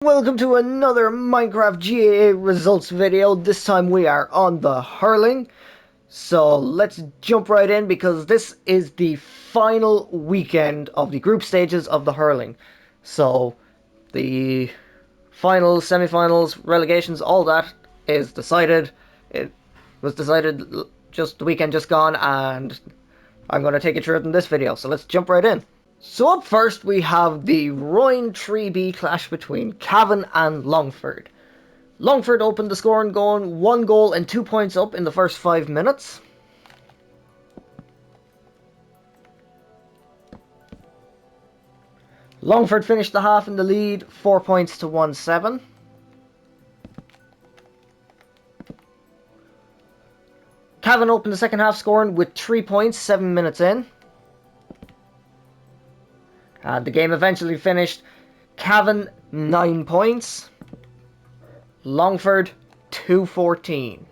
Welcome to another Minecraft GAA results video. This time we are on the Hurling. So let's jump right in because this is the final weekend of the group stages of the Hurling. So the finals, semi-finals, relegations, all that is decided. It was decided just the weekend just gone, and I'm going to take you through it in this video. So let's jump right in. So up first we have the Royan 3B clash between Cavan and Longford. Longford opened the scoring going 1 goal and 2 points up in the first 5 minutes. Longford finished the half in the lead, 4 points to 1-7. Cavan opened the second half scoring with 3 points 7 minutes in. And the game eventually finished Cavan 9 points, Longford 2-14.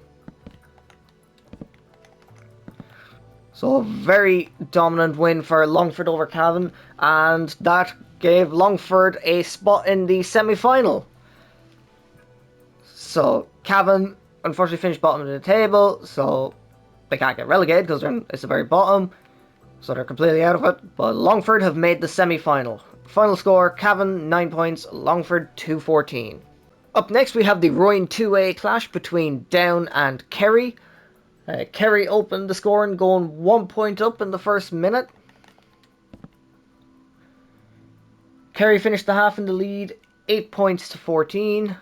So a very dominant win for Longford over Cavan, and that gave Longford a spot in the semi-final. So Cavan unfortunately finished bottom of the table, so they can't get relegated because it's the very bottom, so they're completely out of it. But Longford have made the semi-final. Final score, Cavan 9 points, Longford 2-14. Up next we have the Royan 2A clash between Down and Kerry. Kerry opened the scoring going 1 point up in the first minute. Kerry finished the half in the lead, 8 points to 14.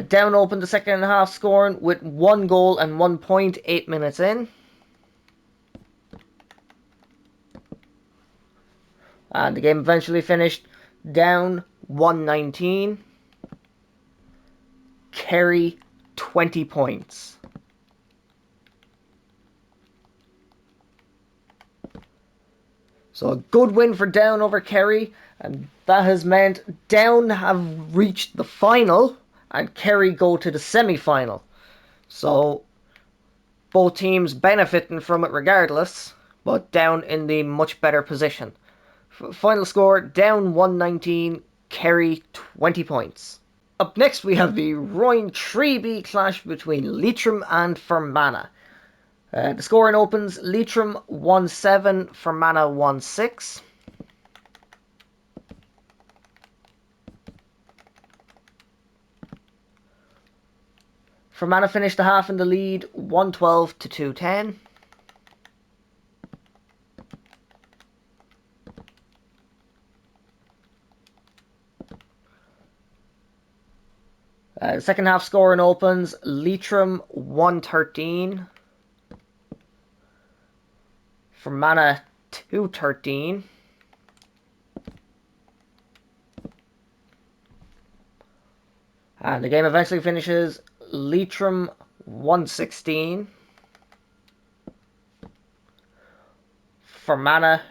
Down opened the second half scoring with 1 goal and 1 point 8 minutes in. And the game eventually finished Down 119. Kerry 20 points. So a good win for Down over Kerry, and that has meant Down have reached the final and Kerry go to the semi-final. So both teams benefiting from it regardless, but Down in the much better position. Final score, Down 119, Kerry 20 points. Up next we have the Royan 3B clash between Leitrim and Fermanagh. The scoring opens Leitrim 1-7, Fermanagh 1-6. Fermanagh finished the half in the lead 112 to 210. Second half scoring opens Leitrim 113, Fermanagh 213. And the game eventually finishes Leitrim 116, Fermanagh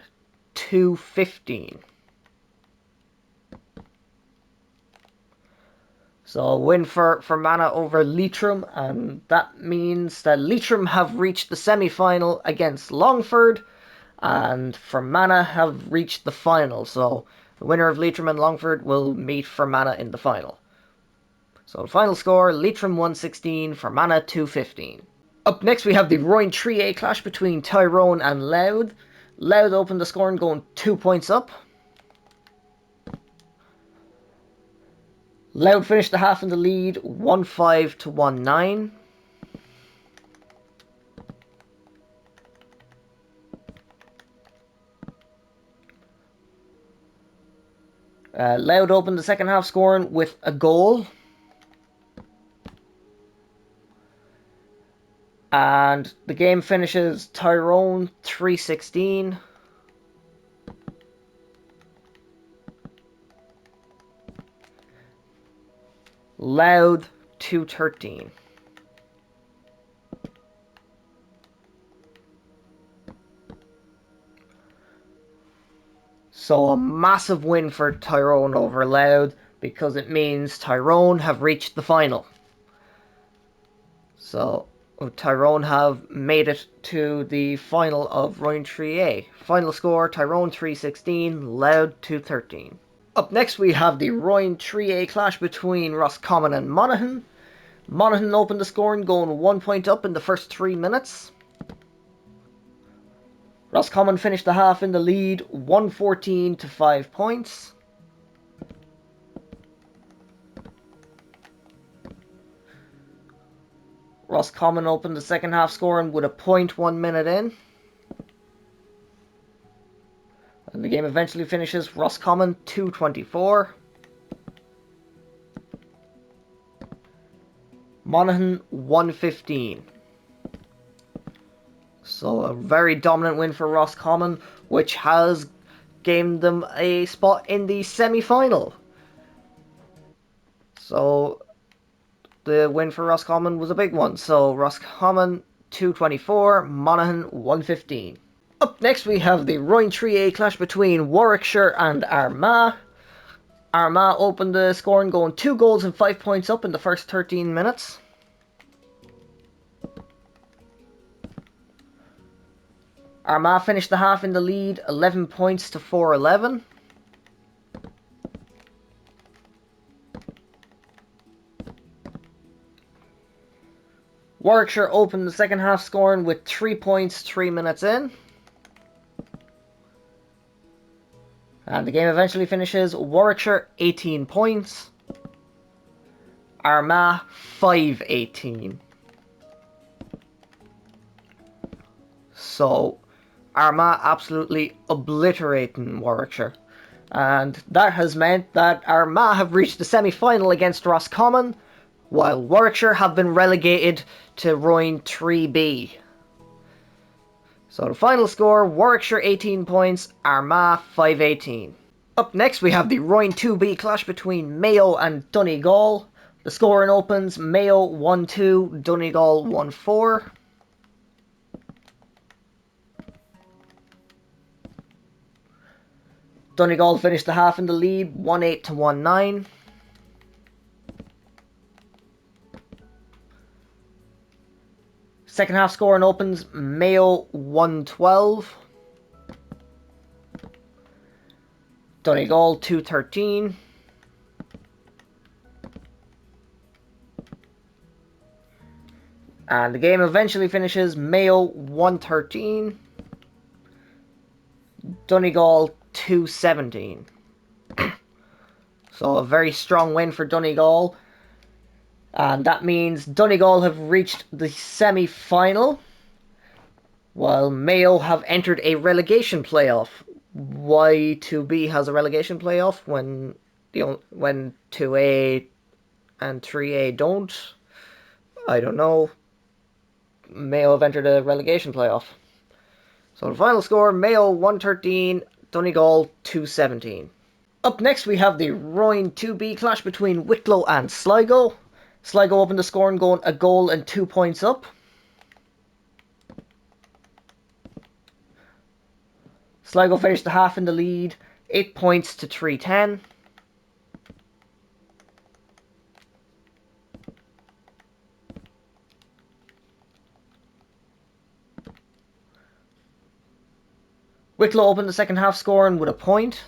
215. So a win for Fermanagh over Leitrim, and that means that Leitrim have reached the semi-final against Longford, and Fermanagh have reached the final. So the winner of Leitrim and Longford will meet Fermanagh in the final. So the final score, Leitrim 116, Fermanagh 215. Up next we have the Royan 3A clash between Tyrone and Louth. Louth opened the scoring going 2 points up. Louth finished the half in the lead 1-5 to 1-9. Louth opened the second half scoring with a goal. And the game finishes Tyrone 316. Louth 213. So a massive win for Tyrone over Louth, because it means Tyrone have reached the final. So Tyrone have made it to the final of Round 3A. Final score, Tyrone 316, Loud 213. Up next we have the Round 3A clash between Roscommon and Monaghan. Monaghan opened the scoring going 1 point up in the first 3 minutes. Roscommon finished the half in the lead 114 to 5 points. Roscommon opened the second half scoring with a point 1 minute in. And the game eventually finishes Roscommon 224. Monaghan 115. So a very dominant win for Roscommon, which has gained them a spot in the semi-final. So the win for Roscommon was a big one. So Roscommon 224, Monaghan 115. Up next we have the Round 3A clash between Warwickshire and Armagh. Armagh opened the scoring going 2 goals and 5 points up in the first 13 minutes. Armagh finished the half in the lead 11 points to 411. Warwickshire opened the second half scoring with 3 points 3 minutes in. And the game eventually finishes Warwickshire 18 points, Armagh 518. So Armagh absolutely obliterating Warwickshire. And that has meant that Armagh have reached the semi-final against Roscommon, while Warwickshire have been relegated to Round 3B. So the final score, Warwickshire 18 points, Armagh 518. Up next we have the Round 2B clash between Mayo and Donegal. The scoring opens Mayo 1-2, Donegal 1-4. Donegal finished the half in the lead 1-8 to 1-9. Second half scoring opens Mayo 1-12, Donegal 2-13. And the game eventually finishes Mayo 1-13, Donegal 2-17. So a very strong win for Donegal. And that means Donegal have reached the semi-final, while Mayo have entered a relegation playoff. Why 2B has a relegation playoff when 2A and 3A don't? I don't know. Mayo have entered a relegation playoff. So the final score, Mayo 113, Donegal 217. Up next we have the Round 2B clash between Wicklow and Sligo. Sligo opened the scoring going a goal and 2 points up. Sligo finished the half in the lead, 8 points to 310. Wicklow opened the second half scoring with a point.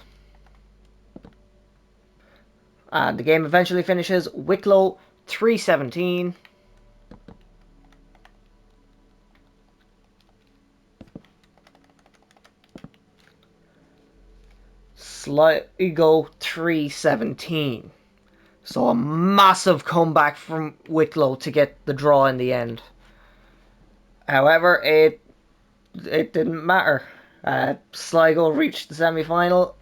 And the game eventually finishes Wicklow 317. Sligo 317. So a massive comeback from Wicklow to get the draw in the end. However, it didn't matter. Sligo reached the semi-final,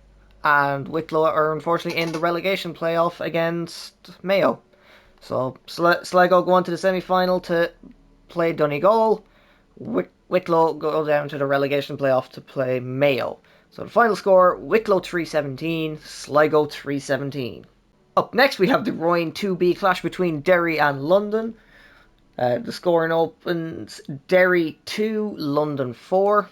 and Wicklow are unfortunately in the relegation playoff against Mayo. So Sligo go on to the semi-final to play Donegal. Wicklow go down to the relegation playoff to play Mayo. So the final score, Wicklow 317, Sligo 317. Up next we have the Round 2B clash between Derry and London. The scoring opens Derry 2, London 4.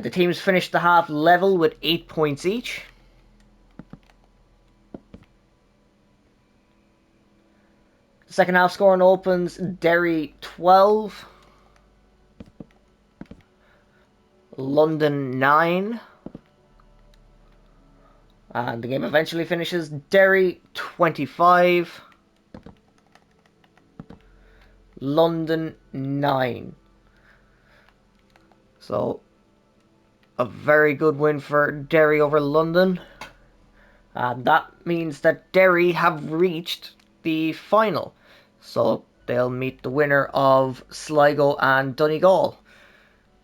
The teams finished the half level with 8 points each. Second half scoring opens Derry 12, London 9. And the game eventually finishes Derry 25, London 9. So, a very good win for Derry over London. And that means that Derry have reached the final. So, they'll meet the winner of Sligo and Donegal.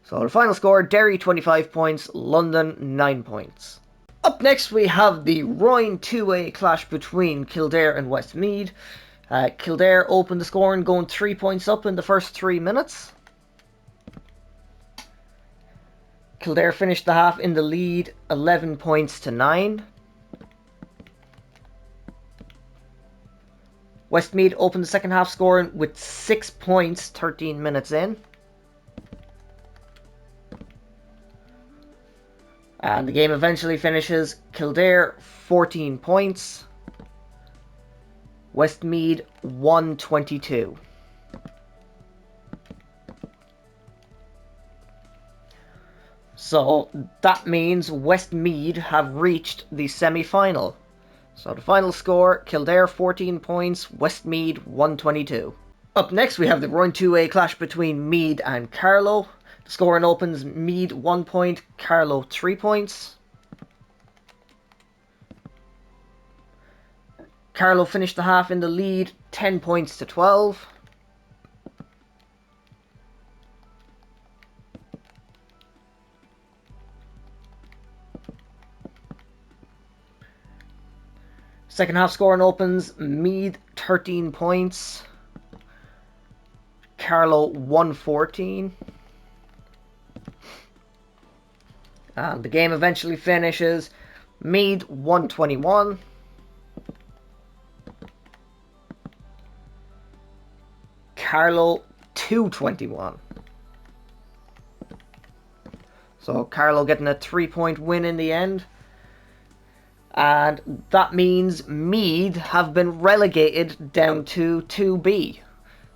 So, the final score, Derry 25 points, London 9 points. Up next, we have the Royne 2A clash between Kildare and Westmeath. Kildare opened the scoring, going 3 points up in the first 3 minutes. Kildare finished the half in the lead, 11 points to 9. Westmeath opened the second half scoring with 6 points, 13 minutes in. And the game eventually finishes Kildare 14 points, Westmeath 122. So that means Westmeath have reached the semi-final. So the final score, Kildare 14 points, Westmeath 122. Up next we have the Royne 2A clash between Meath and Carlow. The scoring opens Meath 1 point, Carlow 3 points. Carlow finished the half in the lead, 10 points to 12. Second half scoring opens Meath 13 points, Carlow 114. And the game eventually finishes Meath 121, Carlow 221. So Carlow getting a 3-point win in the end. And that means Meath have been relegated down to 2B.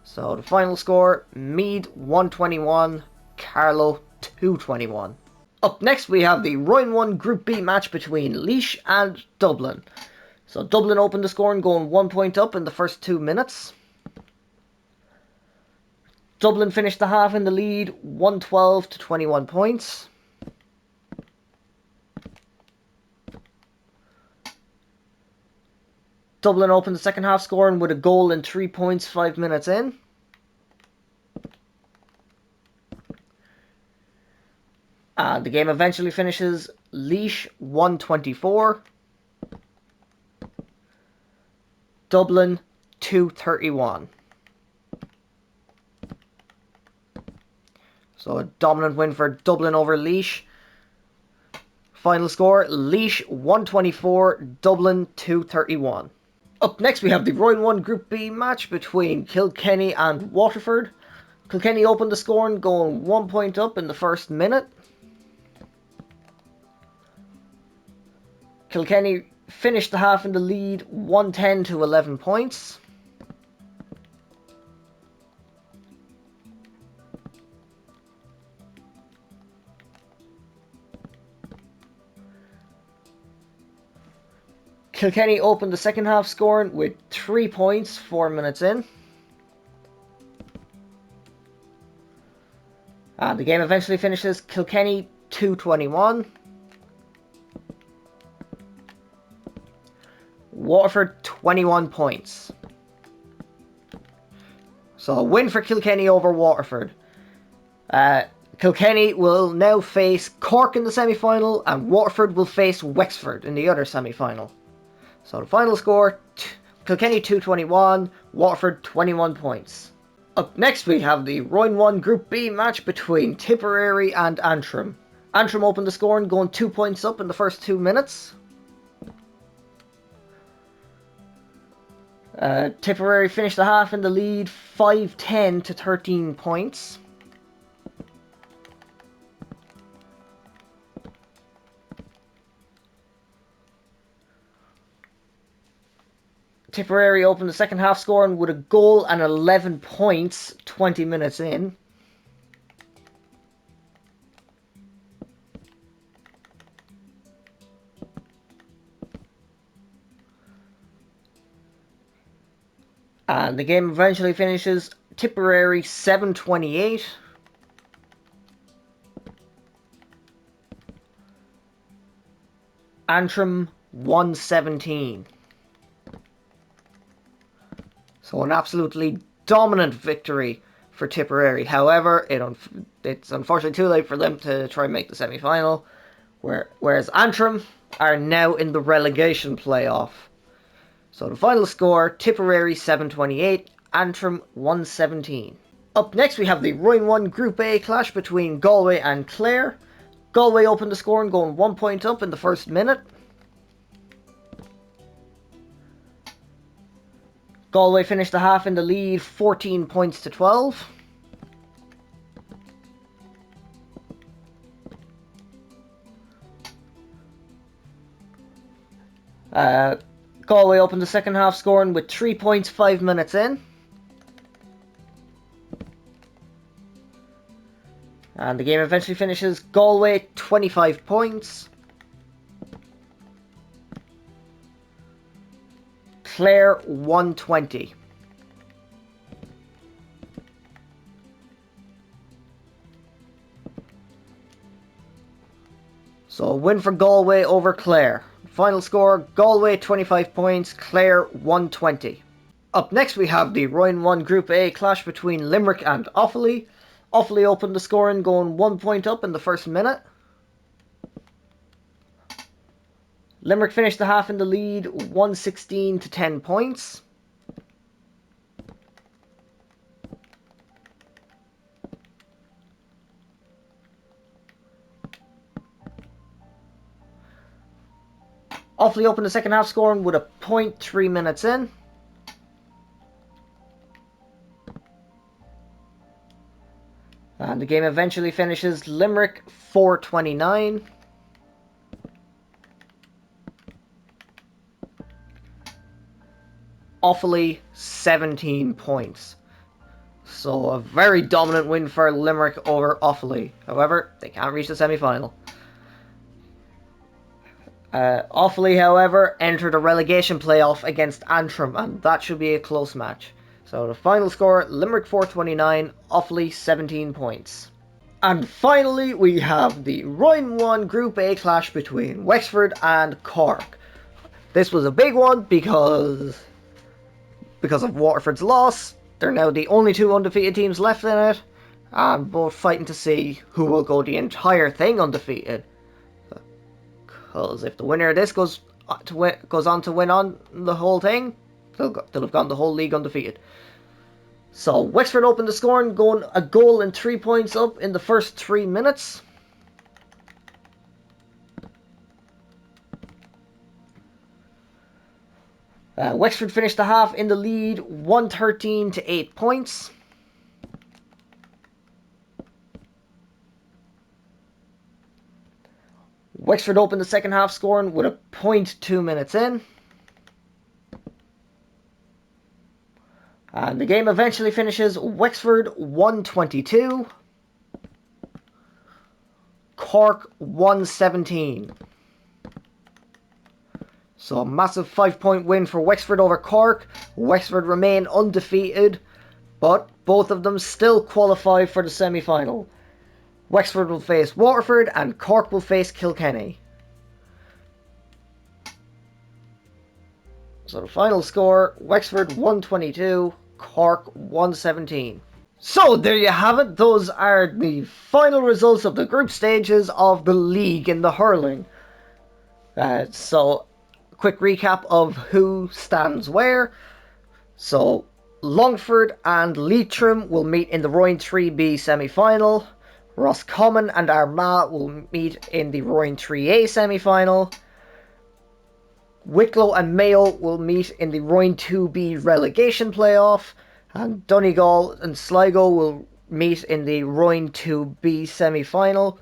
So the final score, Meath 121, Carlow 221. Up next we have the Royne 1 Group B match between Laois and Dublin. So Dublin opened the scoring going 1 point up in the first 2 minutes. Dublin finished the half in the lead, 112 to 21 points. Dublin opened the second half scoring with a goal and 3 points 5 minutes in. And the game eventually finishes Laois 124, Dublin 231. So a dominant win for Dublin over Laois. Final score, Laois 124, Dublin 231. Up next we have the Royne 1 Group B match between Kilkenny and Waterford. Kilkenny opened the scoring going 1 point up in the first minute. Kilkenny finished the half in the lead, 110 to 11 points. Kilkenny opened the second half scoring with 3 points 4 minutes in. And the game eventually finishes Kilkenny 221. Waterford 21 points. So a win for Kilkenny over Waterford. Kilkenny will now face Cork in the semi-final and Waterford will face Wexford in the other semi-final. So the final score, Kilkenny 221, Waterford 21 points. Up next we have the Royne 1 Group B match between Tipperary and Antrim. Antrim opened the scoring going 2 points up in the first 2 minutes. Tipperary finished the half in the lead, 5-10 to 13 points. Tipperary opened the second half scoring with a goal and 11 points 20 minutes in. And the game eventually finishes Tipperary 7-28. Antrim 1-17. So an absolutely dominant victory for Tipperary. However, it's unfortunately too late for them to try and make the semi-final, whereas Antrim are now in the relegation playoff. So the final score, Tipperary 7-28, Antrim 1-17. Up next we have the Royne 1 Group A clash between Galway and Clare. Galway opened the scoring going 1 point up in the first minute. Galway finished the half in the lead 14 points to 12. Galway opened the second half scoring with 3 points 5 minutes in. And the game eventually finishes Galway 25 points. Clare 120. So a win for Galway over Clare. Final score, Galway 25 points, Clare 120. Up next we have the Royne 1 Group A clash between Limerick and Offaly. Offaly opened the scoring going 1 point up in the first minute. Limerick finished the half in the lead 116 to 10 points. Offaly opened the second half scoring with a point 3 minutes in. And the game eventually finishes Limerick 4-29. Offaly 17 points. So a very dominant win for Limerick over Offaly. However, they can't reach the semi-final. Offaly, however, entered a relegation playoff against Antrim, and that should be a close match. So the final score, Limerick 4-29, Offaly 17 points. And finally, we have the Royne 1 Group A clash between Wexford and Cork. This was a big one because of Waterford's loss. They're now the only two undefeated teams left in it, and both fighting to see who will go the entire thing undefeated. Because if the winner of this goes on to win on the whole thing, they'll have gone the whole league undefeated. So Wexford opened the scoring, going a goal and 3 points up in the first 3 minutes. Wexford finished the half in the lead 113 to 8 points. Wexford opened the second half scoring with a point 2 minutes in. And the game eventually finishes Wexford 122. Cork 117. So a massive 5-point win for Wexford over Cork. Wexford remain undefeated, but both of them still qualify for the semi-final. Wexford will face Waterford and Cork will face Kilkenny. So the final score, Wexford 122, Cork 117. So there you have it. Those are the final results of the group stages of the league in the hurling. So quick recap of who stands where. So Longford and Leitrim will meet in the Royne 3B semi-final. Roscommon and Armagh will meet in the Royne 3A semi-final. Wicklow and Mayo will meet in the Royne 2B relegation playoff. And Donegal and Sligo will meet in the Royne 2B semi-final.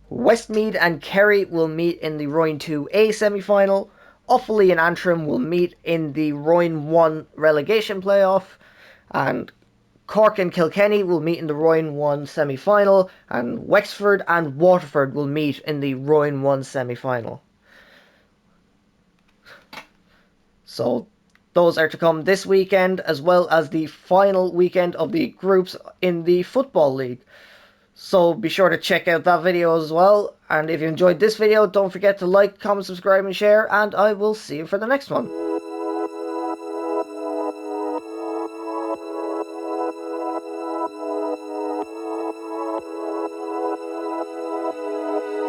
Westmeath and Kerry will meet in the Royne 2A semi-final. Offaly and Antrim will meet in the Royne 1 relegation playoff, and Cork and Kilkenny will meet in the Royne 1 semi-final, and Wexford and Waterford will meet in the Royne 1 semi-final. So those are to come this weekend, as well as the final weekend of the groups in the Football League. So be sure to check out that video as well. And if you enjoyed this video, don't forget to like, comment, subscribe, and share. And I will see you for the next one.